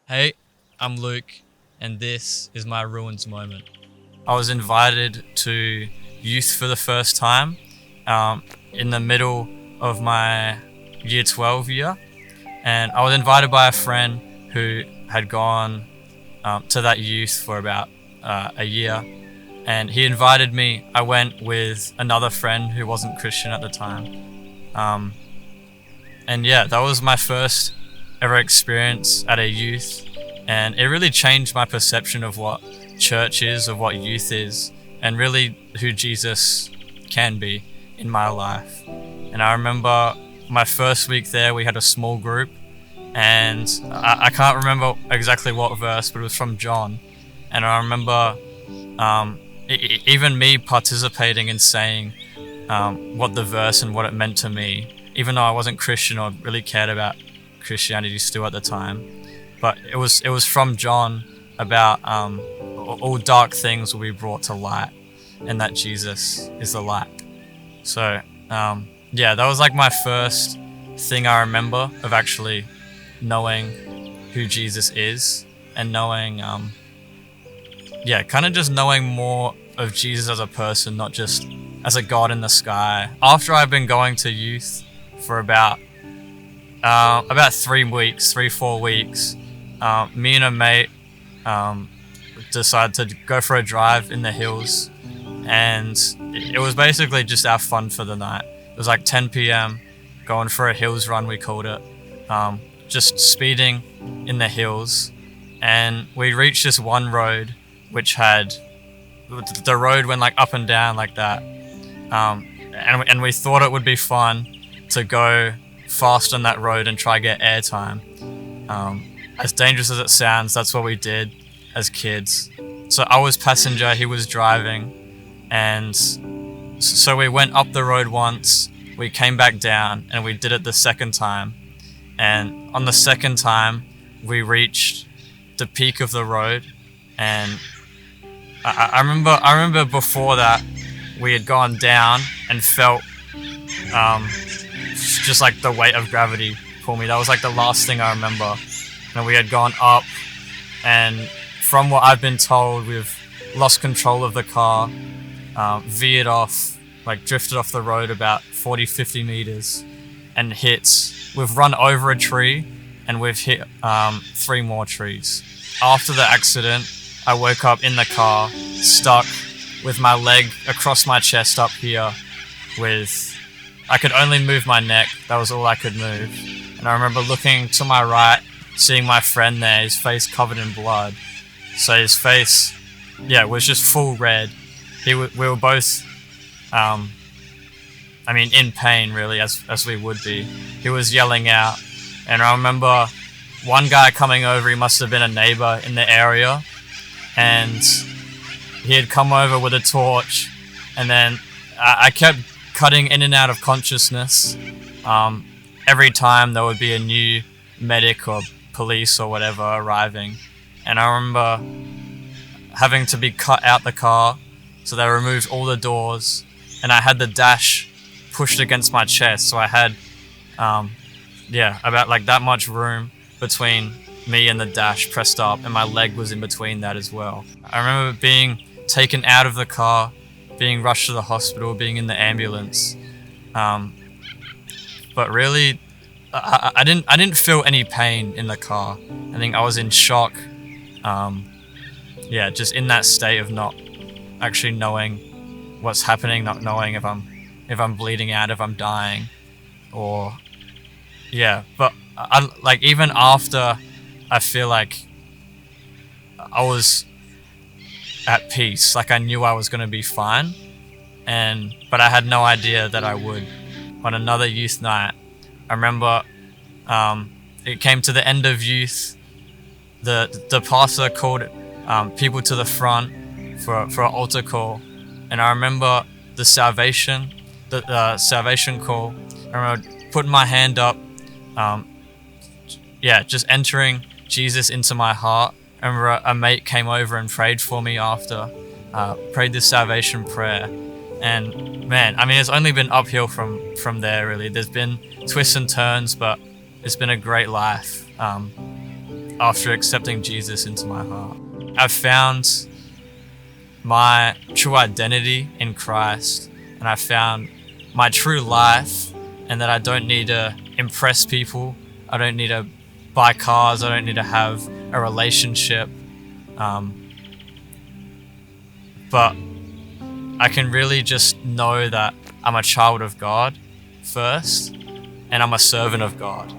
Hey, I'm Luke, and this is my ruins moment. I was invited to youth for the first time in the middle of my year 12 year, and I was invited by a friend who had gone to that youth for about a year, and he invited me. I went with another friend who wasn't Christian at the time, and yeah, that was my first ever experience at a youth, and it really changed my perception of what church is, of what youth is, and really who Jesus can be in my life. And I remember my first week there, we had a small group, and I can't remember exactly what verse, but it was from John. And I remember even me participating in saying what the verse and what it meant to me, even though I wasn't Christian or really cared about Christianity still at the time. But it was from John about all dark things will be brought to light, and that Jesus is the light. So yeah, that was like my first thing I remember of actually knowing who Jesus is, and knowing kind of just knowing more of Jesus as a person, not just as a God in the sky. After I've been going to youth for about 3-4 weeks, me and a mate decided to go for a drive in the hills, and it was basically just our fun for the night. It was like 10 p.m, going for a hills run, we called it, just speeding in the hills, and we reached this one road which had, the road went like up and down like that, and we thought it would be fun to go fast on that road and try get airtime. As dangerous as it sounds, that's what we did as kids. So I was passenger, he was driving, and so we went up the road once, we came back down, and we did it the second time. And on the second time, we reached the peak of the road, and I remember before that, we had gone down and felt just like the weight of gravity pull me. That was like the last thing I remember. And we had gone up, and from what I've been told, we've lost control of the car, veered off, like drifted off the road about 40-50 meters, and we've run over a tree, and we've hit 3 more trees. After the accident, I woke up in the car, stuck with my leg across my chest up here, I could only move my neck. That was all I could move. And I remember looking to my right, seeing my friend there, his face covered in blood. So his face, was just full red. We were both, in pain really, as we would be. He was yelling out. And I remember one guy coming over, he must have been a neighbor in the area. And he had come over with a torch. And then I kept cutting in and out of consciousness. Every time there would be a new medic or police or whatever arriving, and I remember having to be cut out the car, so they removed all the doors, and I had the dash pushed against my chest, so I had about like that much room between me and the dash pressed up, and my leg was in between that as well. I remember being taken out of the car, being rushed to the hospital, being in the ambulance, but really, I didn't feel any pain in the car. I think I was in shock, just in that state of not actually knowing what's happening, not knowing if I'm bleeding out, if I'm dying, or But even after, I feel like I was at peace. Like I knew I was going to be fine, but I had no idea that I would. On another youth night, I remember it came to the end of youth. The pastor called people to the front for an altar call, and I remember the salvation call. I remember putting my hand up, just entering Jesus into my heart. I remember a mate came over and prayed for me after, prayed this salvation prayer. And man, it's only been uphill from there really. There's been twists and turns, but it's been a great life. after accepting Jesus into my heart. I've found my true identity in Christ, and I found my true life, and that I don't need to impress people. I don't need to buy cars. I don't need to have a relationship. But I can really just know that I'm a child of God first, and I'm a servant of God.